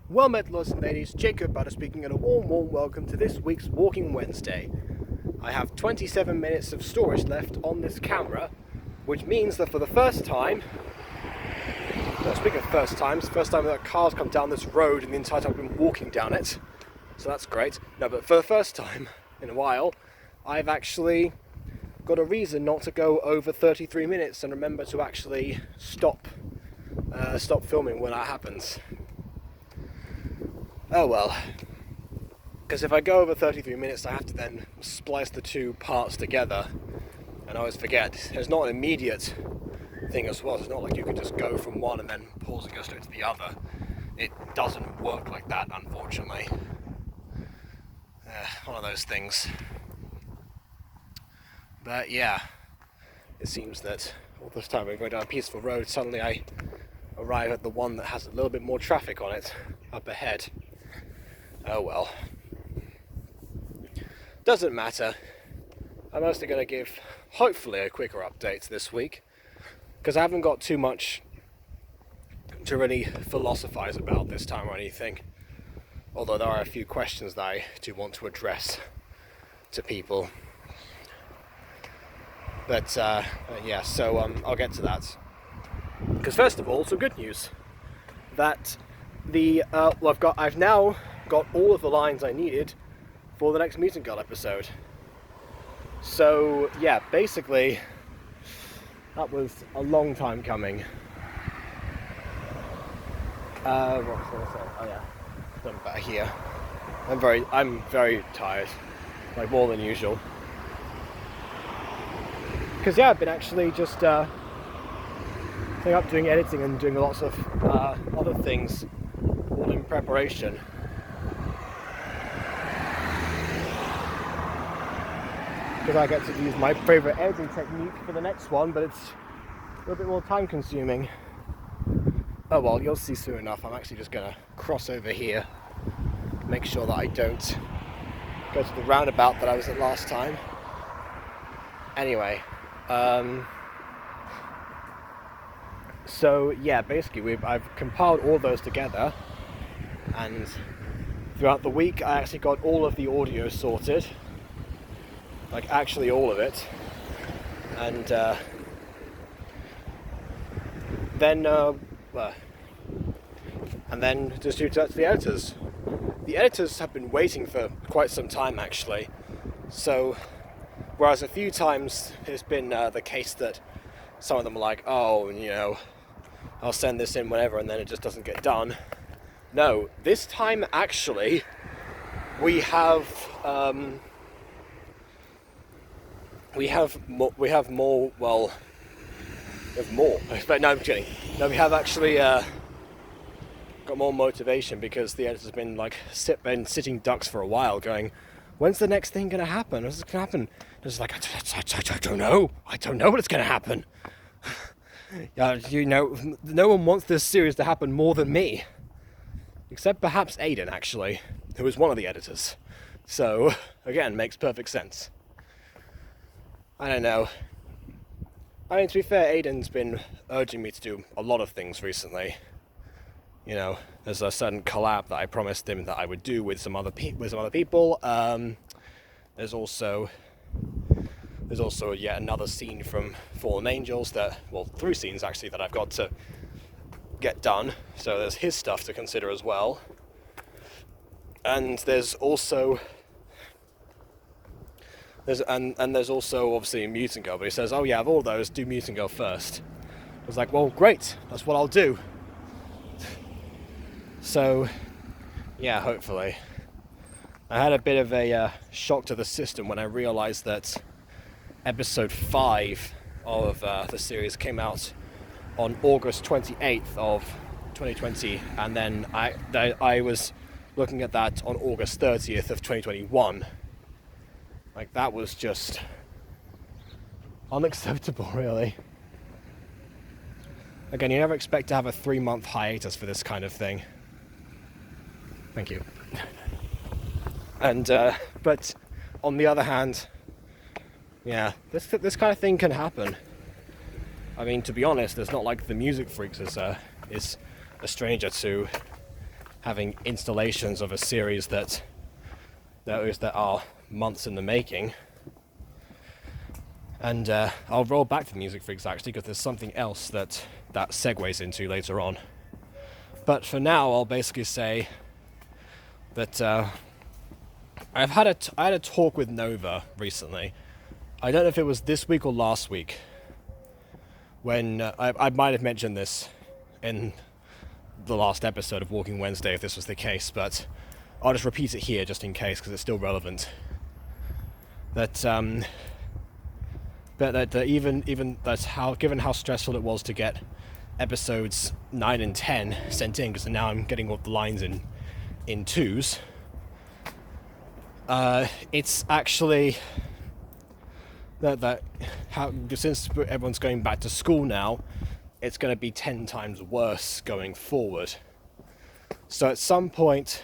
Well met, lords and ladies, Jacob Butter speaking, and a warm welcome to this week's Walking Wednesday. I have 27 minutes of storage left on this camera, which means that for the first time, speaking of first times, first time that cars come down this road in the entire time I've been walking down it, so that's great. No, but for the first time in a while, I've actually got a reason not to go over 33 minutes and remember to actually stop filming when that happens. Oh well, because if I go over 33 minutes I have to then splice the two parts together, and I always forget, it's not an immediate thing as well. It's not like you can just go from one and then pause and go straight to the other. It doesn't work like that, unfortunately. One of those things. But yeah, it seems that all this time we're going down a peaceful road, suddenly I arrive at the one that has a little bit more traffic on it up ahead. Oh well. Doesn't matter. I'm mostly going to give, hopefully, a quicker update this week, because I haven't got too much to really philosophize about this time or anything. Although there are a few questions that I do want to address to people. But yeah, so I'll get to that. Because first of all, some good news. That I've now got all of the lines I needed for the next Mutant episode. So yeah, basically, that was a long time coming. What was I going to say? Oh yeah, I'm back here. I'm very tired, like more than usual. Because yeah, I've been actually just up doing editing and doing lots of other things, all in preparation. Because I get to use my favourite editing technique for the next one, but it's a little bit more time consuming. Oh well, you'll see soon enough. I'm actually just going to cross over here, make sure that I don't go to the roundabout that I was at last time. Anyway, so yeah, basically I've compiled all those together, and throughout the week I actually got all of the audio sorted. Like actually all of it, and then just due to that to the editors. The editors have been waiting for quite some time actually. So, whereas a few times it's been the case that some of them are like, oh, I'll send this in whenever, and then it just doesn't get done. No, this time actually we have more. But no, I'm kidding. No, we have actually got more motivation, because the editor's been been sitting ducks for a while, going, "When's the next thing gonna happen? When's it gonna happen?" And it's like, I don't know. I don't know when it's gonna happen. No one wants this series to happen more than me, except perhaps Aiden, actually, who is one of the editors. So again, makes perfect sense. I don't know. I mean, to be fair, Aiden's been urging me to do a lot of things recently. There's a certain collab that I promised him that I would do with some other people. There's also yet another scene from Fallen Angels three scenes actually that I've got to get done. So there's his stuff to consider as well. And there's also obviously Mutant Girl, but he says, oh yeah, of all those, do Mutant Girl first. I was like, well, great, that's what I'll do. So, yeah, hopefully. I had a bit of a shock to the system when I realised that episode 5 of the series came out on August 28th of 2020, and then I was looking at that on August 30th of 2021. Like, that was just unacceptable, really. Again, you never expect to have a 3-month hiatus for this kind of thing. Thank you. And, but on the other hand, yeah, this kind of thing can happen. I mean, to be honest, it's not like the music freaks is a stranger to having installations of a series that are months in the making. And I'll roll back to the music freaks actually, because there's something else that segues into later on. But for now, I'll basically say that I had a talk with Nova recently. I don't know if it was this week or last week, when I might have mentioned this in the last episode of Walking Wednesday if this was the case, but I'll just repeat it here just in case because it's still relevant. That even that's given how stressful it was to get episodes 9 and 10 sent in, because now I'm getting all the lines in twos. It's actually since everyone's going back to school now, it's going to be 10 times worse going forward. So at some point,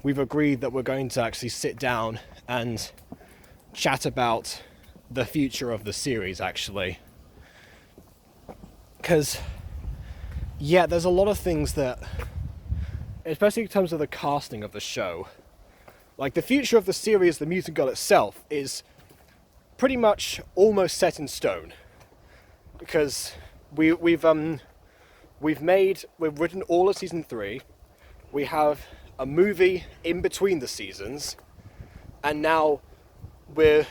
we've agreed that we're going to actually sit down and chat about the future of the series, actually. Because, yeah, there's a lot of things that, especially in terms of the casting of the show, like the future of the series, The Mutant Girl itself, is pretty much almost set in stone. Because we've written all of season 3, we have a movie in between the seasons, and now we're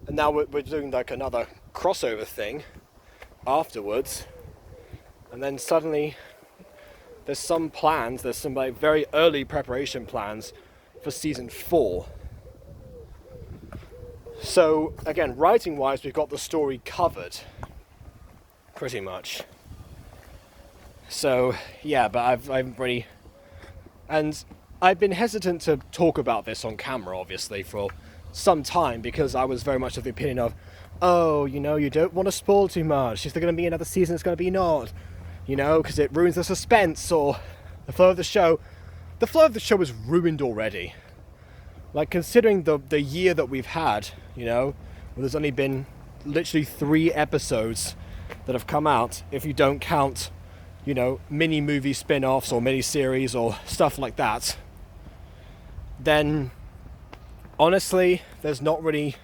doing like another crossover thing afterwards, and then suddenly there's some like very early preparation plans for season 4. So again, writing wise, we've got the story covered pretty much. So yeah, but I've already, and I've been hesitant to talk about this on camera obviously for some time, because I was very much of the opinion of, oh, you don't want to spoil too much. If there's going to be another season, it's going to be not, because it ruins the suspense or the flow of the show. The flow of the show is ruined already. Like, considering the year that we've had, where there's only been literally 3 episodes that have come out, if you don't count, mini movie spin-offs or mini series or stuff like that, then honestly, there's not really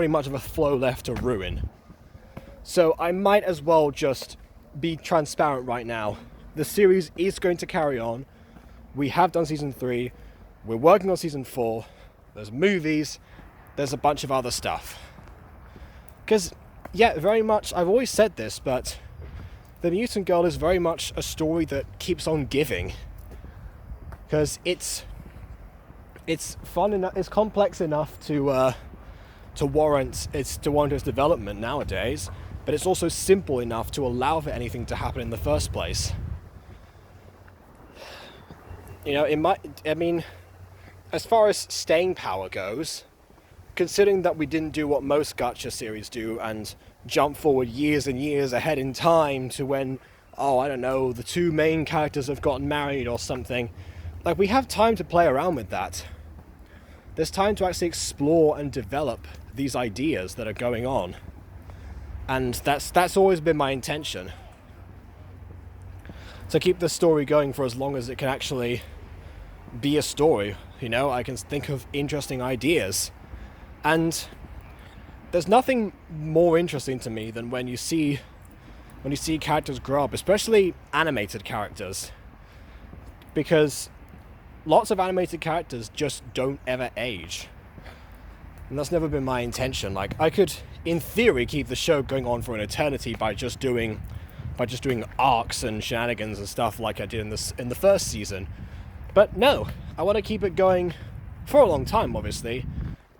much of a flow left to ruin. So I might as well just be transparent right now. The series is going to carry on. We have done season 3. We're working on season 4. There's movies. There's a bunch of other stuff. Because, yeah, very much, I've always said this, but The Mutant Girl is very much a story that keeps on giving. Because it's fun enough, it's complex enough to warrant its development nowadays, but it's also simple enough to allow for anything to happen in the first place. As far as staying power goes, considering that we didn't do what most gacha series do and jump forward years and years ahead in time to when, the 2 main characters have gotten married or something, like, we have time to play around with that. There's time to actually explore and develop these ideas that are going on. And that's always been my intention. To keep the story going for as long as it can actually be a story. I can think of interesting ideas. And there's nothing more interesting to me than when you see characters grow up, especially animated characters. Because lots of animated characters just don't ever age. And that's never been my intention. Like, I could, in theory, keep the show going on for an eternity by just doing arcs and shenanigans and stuff like I did in the first season. But no, I want to keep it going for a long time, obviously,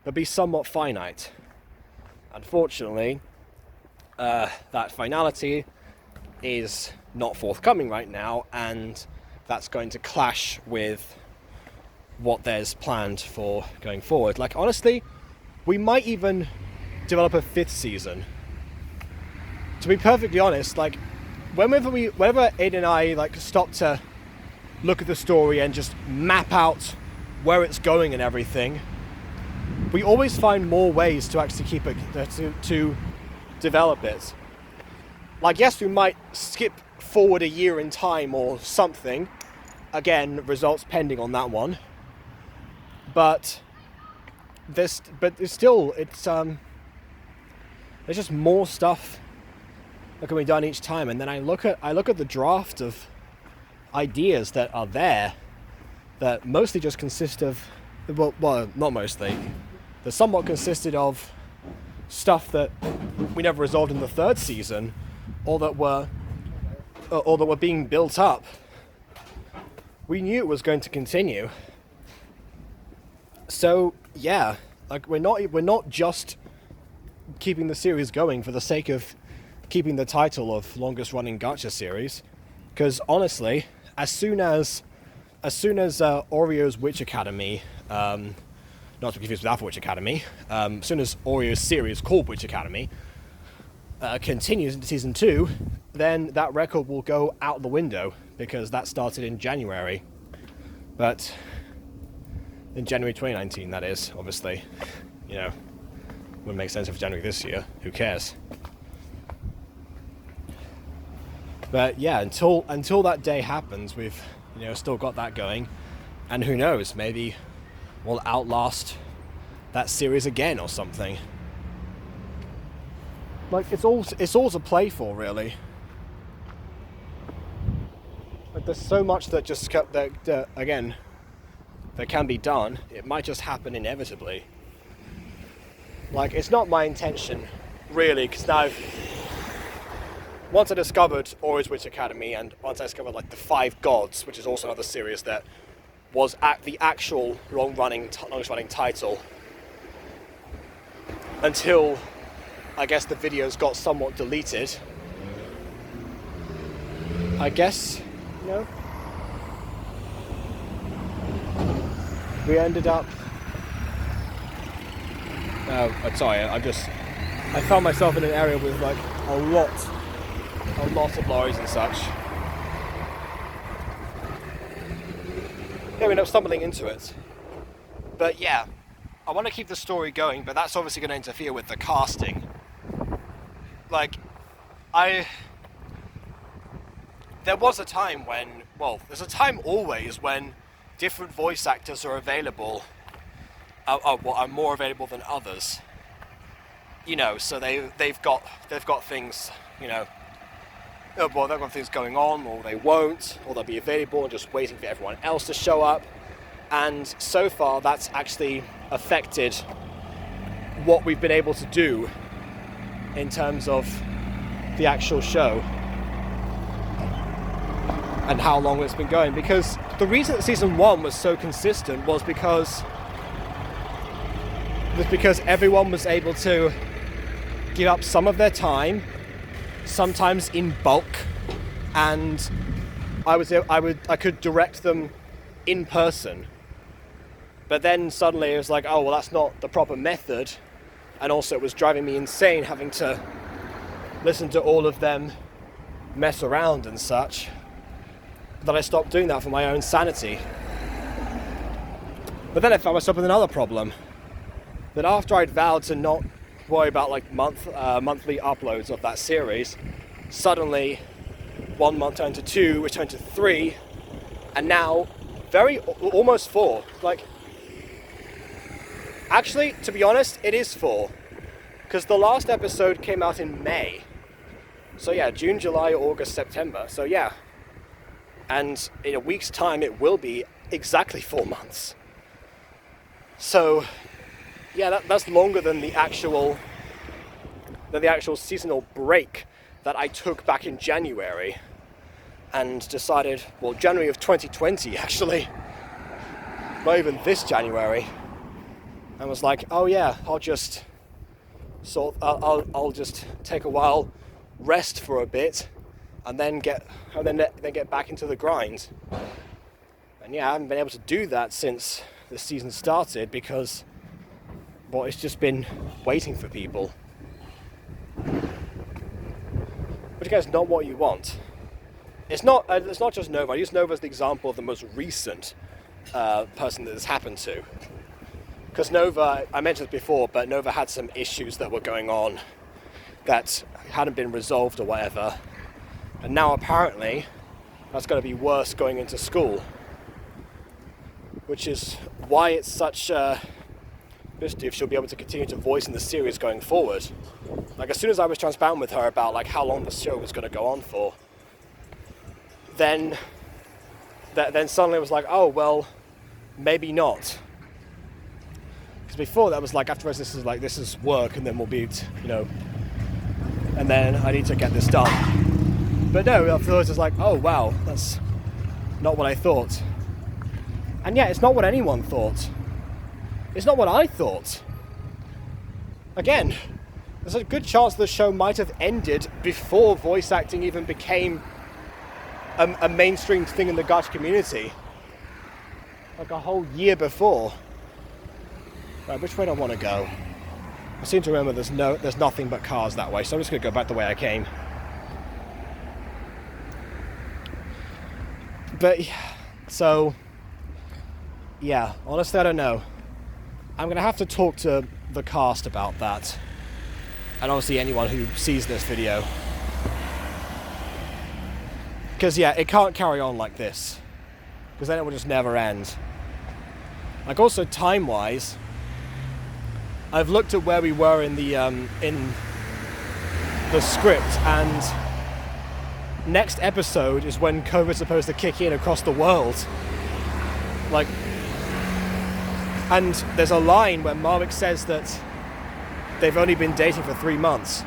but be somewhat finite. Unfortunately, that finality is not forthcoming right now, and that's going to clash with what there's planned for going forward. Like, honestly, we might even develop a 5th season. To be perfectly honest, like, whenever Aiden and I stop to look at the story and just map out where it's going and everything, we always find more ways to actually keep it, to develop it. Like, yes, we might skip forward a year in time or something. Again, results pending on that one. But there's just more stuff that can be done each time. And then I look at the draft of ideas that are there that mostly just consist of, well, not mostly, that somewhat consisted of stuff that we never resolved in the third season, or that were being built up. We knew it was going to continue. So yeah, like we're not just keeping the series going for the sake of keeping the title of longest running gacha series, because honestly, as soon as Oreo's Witch Academy, not to be confused with Alpha Witch Academy, as soon as Oreo's series called Witch Academy continues into season 2, then that record will go out the window, because that started in January. But in January 2019, that is, obviously, wouldn't make sense if January this year. Who cares? But yeah, until that day happens, we've still got that going, and who knows, maybe we'll outlast that series again or something. Like it's all to play for, really. Like there's so much that just that can be done. It might just happen inevitably. Like it's not my intention, really, because now once I discovered Oreo's Witch Academy, and once I discovered like the Five Gods, which is also another series that was at the actual longest running title, until I guess the videos got somewhat deleted. I guess, we ended up. Sorry, I found myself in an area with like a lot of lorries and such. Yeah, we ended up stumbling into it. But yeah, I want to keep the story going, but that's obviously going to interfere with the casting. There was a time when, there's a time always when different voice actors are available, are more available than others. So they've got things, they've got things going on, or they won't, or they'll be available and just waiting for everyone else to show up. And so far, that's actually affected what we've been able to do in terms of the actual show and how long it's been going. Because the reason that season 1 was so consistent was because everyone was able to give up some of their time, sometimes in bulk, and I could direct them in person. But then suddenly it was like, oh well, that's not the proper method, and also it was driving me insane having to listen to all of them mess around and such, that I stopped doing that for my own sanity. But then I found myself with another problem, that after I'd vowed to not worry about like monthly uploads of that series, suddenly 1 month turned to 2, which turned to 3, and now almost 4. Actually, to be honest, it is 4, because the last episode came out in May. So yeah, June, July, August, September. So yeah, and in a week's time it will be exactly 4 months. So yeah, that's longer than the actual seasonal break that I took back in January, and decided, January of 2020 actually, not even this January, and was like, oh yeah, I'll just take a while, rest for a bit, and then get back into the grind. And yeah, I haven't been able to do that since the season started, because it's just been waiting for people, which again is not what you want. It's not just Nova. I use Nova as the example of the most recent person that this happened to. Because Nova, I mentioned this before, but Nova had some issues that were going on that hadn't been resolved or whatever. And now apparently that's going to be worse going into school, which is why it's such a mystery if she'll be able to continue to voice in the series going forward. Like, as soon as I was transparent with her about like how long the show was going to go on for, then suddenly it was like, oh well, maybe not. Because before that was like, afterwards this is work, and then we'll be, and then I need to get this done. But no, afterwards it's like, oh wow, that's not what I thought. And yeah, it's not what anyone thought. It's not what I thought. Again, there's a good chance the show might have ended before voice acting even became a mainstream thing in the gacha community. Like a whole year before. Right, which way do I want to go? I seem to remember there's nothing but cars that way, so I'm just going to go back the way I came. But, so, yeah, honestly I don't know. I'm going to have to talk to the cast about that. And obviously anyone who sees this video. Because, yeah, it can't carry on like this. Because then it will just never end. Like, also time-wise, I've looked at where we were in the script, and next episode is when COVID's supposed to kick in across the world. Like, and there's a line where Marwick says that they've only been dating for 3 months.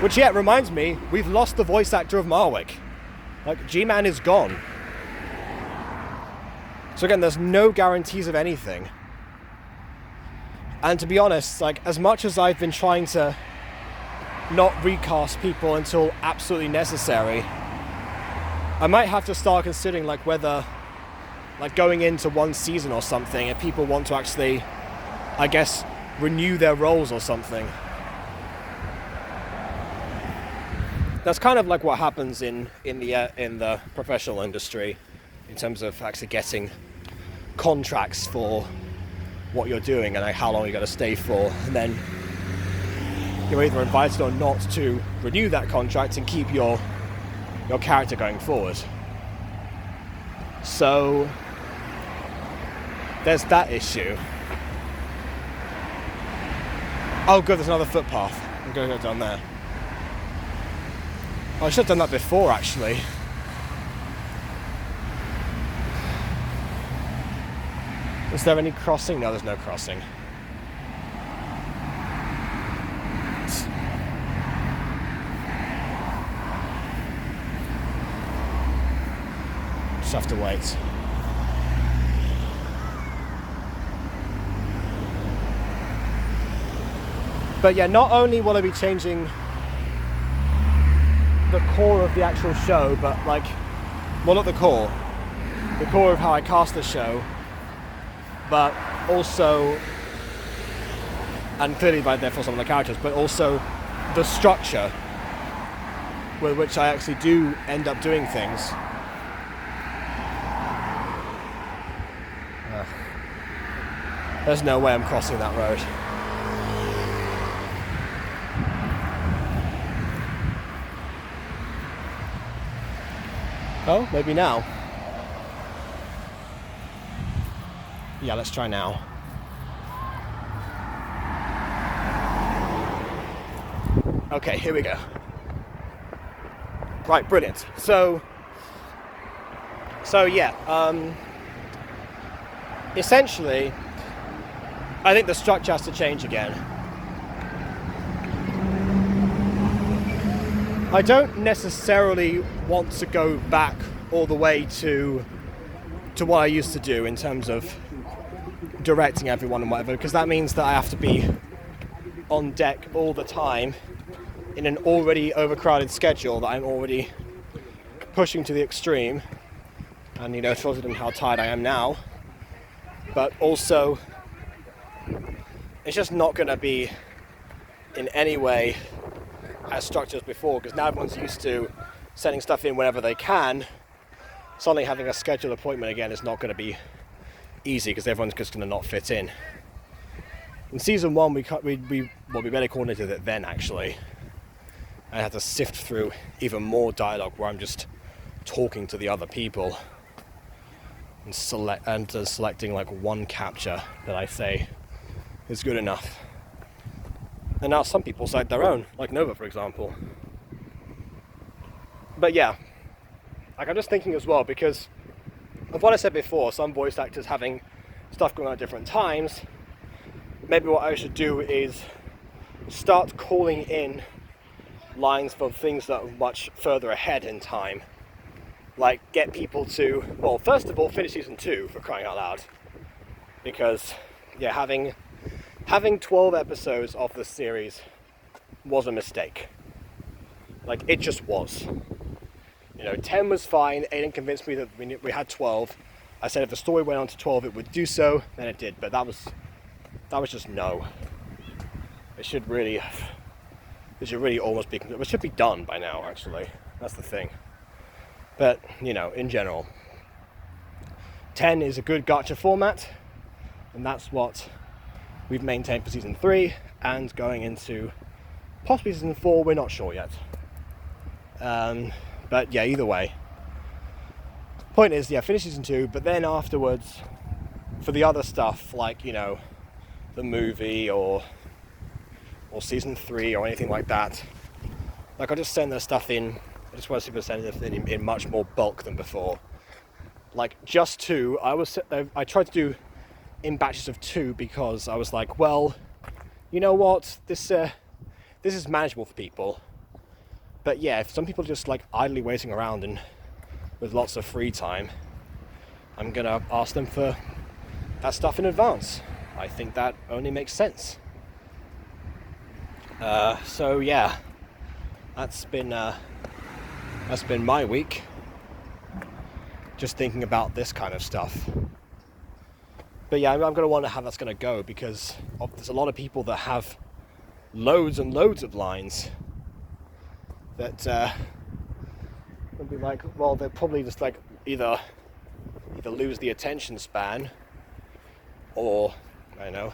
Which, yeah, reminds me, we've lost the voice actor of Marwick. Like, G-Man is gone. So again, there's no guarantees of anything. And to be honest, like, as much as I've been trying to not recast people until absolutely necessary, I might have to start considering, like, whether, like, going into one season or something, if people want to actually, I guess, renew their roles or something. That's kind of like what happens in the professional industry, in terms of actually getting contracts for what you're doing and like how long you're going to stay for, and then you're either invited or not to renew that contract and keep your character going forward. So there's that issue. Oh good, there's another footpath. I'm going to go down there. Oh, I should have done that before, actually. Is there any crossing? No, there's no crossing. Just have to wait. But yeah, not only will I be changing the core of the actual show, but like, well, not the core of how I cast the show, but also, and clearly by therefore some of the characters, but also the structure with which I actually do end up doing things. There's no way I'm crossing that road. Oh, maybe now. Yeah, let's try now. Okay, here we go. Right, brilliant. So yeah, essentially, I think the structure has to change again. I don't necessarily want to go back all the way to what I used to do in terms of directing everyone and whatever, because that means that I have to be on deck all the time in an already overcrowded schedule that I'm already pushing to the extreme, and tilted in how tired I am now. But also, it's just not going to be in any way as structured as before, because now everyone's used to sending stuff in whenever they can. Suddenly having a scheduled appointment again is not going to be easy, because everyone's just going to not fit in. In season 1, we better coordinated it then, actually. I had to sift through even more dialogue where I'm just talking to the other people and selecting like one capture that I say is good enough. And now some people cite their own, like Nova, for example. But yeah, like I'm just thinking as well, because of what I said before, some voice actors having stuff going on at different times, maybe what I should do is start calling in lines for things that are much further ahead in time. Like get people to, well, first of all, finish season 2 for crying out loud. Because, yeah, having 12 episodes of the series was a mistake. Like, it just was. 10 was fine. Aiden convinced me that we had 12. I said if the story went on to 12, it would do so, then it did. But that was just no. It should really almost be, it should be done by now, actually. That's the thing. But, in general, 10 is a good gacha format, and that's what we've maintained for season 3, and going into possibly season 4, we're not sure yet. But yeah, either way. Point is, yeah, finish season 2, but then afterwards, for the other stuff, like, the movie or season 3 or anything like that, like I'll just send the stuff in. I just want to send it in much more bulk than before. Like just 2, I tried to do in batches of 2 because I was like, well, you know what, this is manageable for people. But yeah, if some people are just like idly waiting around and with lots of free time, I'm gonna ask them for that stuff in advance. I think that only makes sense. So yeah, that's been my week. Just thinking about this kind of stuff. But yeah, I'm going to wonder how that's going to go, because there's a lot of people that have loads and loads of lines that will be like, well, they'll probably just like either lose the attention span, or I don't know,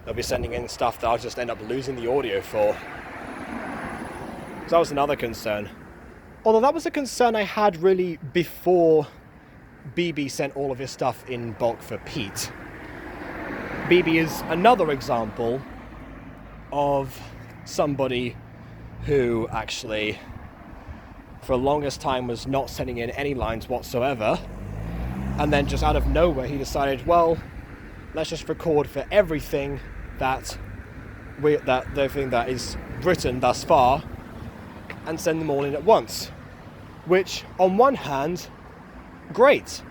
they'll be sending in stuff that I'll just end up losing the audio for. So that was another concern. Although that was a concern I had really before BB sent all of his stuff in bulk for Pete. BB is another example of somebody who actually, for the longest time, was not sending in any lines whatsoever. And then just out of nowhere, he decided, well, let's just record for everything that is written thus far, and send them all in at once. Which, on one hand, great.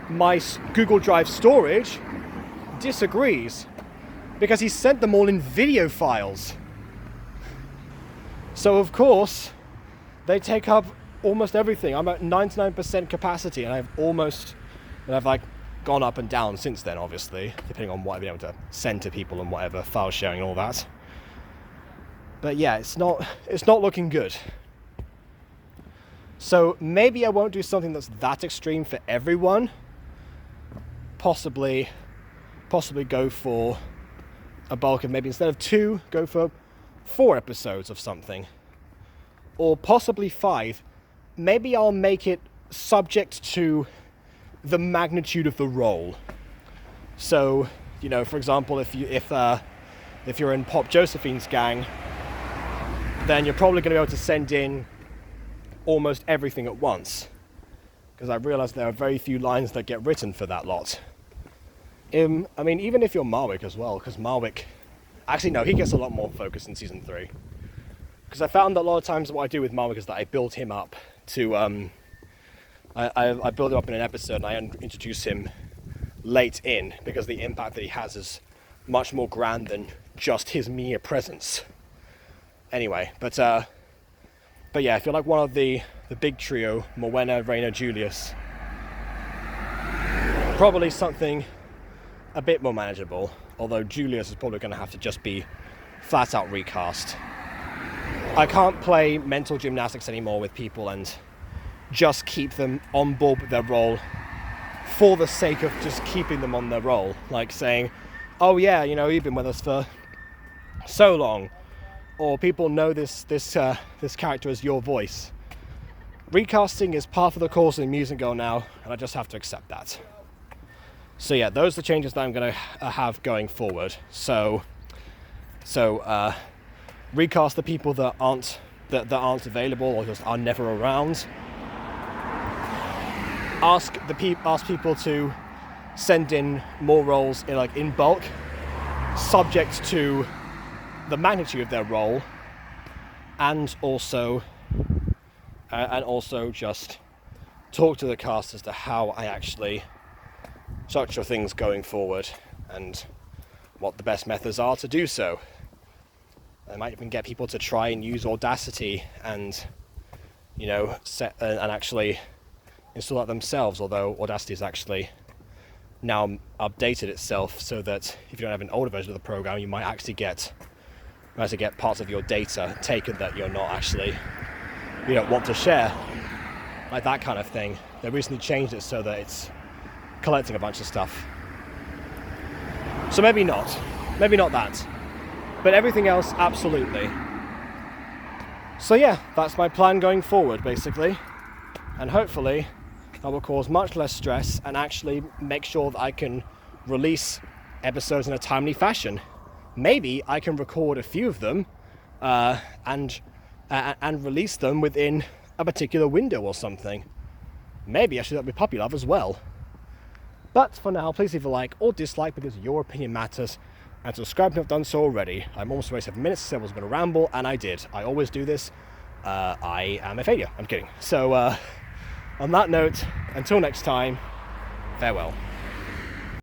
My Google Drive storage disagrees, because he sent them all in video files. So of course, they take up almost everything. I'm at 99% capacity, and I've like gone up and down since then, obviously, depending on what I've been able to send to people and whatever, file sharing and all that. But yeah, it's not looking good. So maybe I won't do something that's that extreme for everyone. Possibly go for a bulk of, maybe instead of 2, go for 4 episodes of something. Or possibly 5. Maybe I'll make it subject to the magnitude of the role. So, for example, if you're in Pop Josephine's gang, then you're probably going to be able to send in almost everything at once, because I realised there are very few lines that get written for that lot. I mean, even if you're Marwick as well, because Marwick, actually no, he gets a lot more focus in season 3, because I found that a lot of times what I do with Marwick is that I build him up to I build him up in an episode, and I introduce him late in, because the impact that he has is much more grand than just his mere presence. Anyway, but yeah, if you're like one of the big trio, Morwenna, Reyna, Julius, probably something a bit more manageable, although Julius is probably going to have to just be flat out recast. I can't play mental gymnastics anymore with people and just keep them on board with their role for the sake of just keeping them on their role. Like saying, oh yeah, you've been with us for so long, or people know this character as your voice. Recasting is part of the course in Mutant Girl now, and I just have to accept that. So yeah, those are the changes that I'm going to have going forward. So recast the people that aren't available or just are never around. Ask people to send in more roles in bulk, subject to the magnitude of their role, and also just talk to the cast as to how I actually structure things going forward and what the best methods are to do so. I might even get people to try and use Audacity and set and actually install that themselves, although Audacity has actually now updated itself so that if you don't have an older version of the program, you might actually get parts of your data taken that you don't want to share, like that kind of thing. They recently changed it so that it's collecting a bunch of stuff. So maybe not that, but everything else absolutely. So yeah, that's my plan going forward basically, and hopefully that will cause much less stress and actually make sure that I can release episodes in a timely fashion. Maybe I can record a few of them and release them within a particular window or something. Maybe I should do that with Puppy Love as well. But for now, please leave a like or dislike because your opinion matters, and subscribe if you've not done so already. I'm almost ready 7 minutes, said I was going to ramble, and I did. I always do this. I am a failure. I'm kidding. So on that note, until next time, farewell.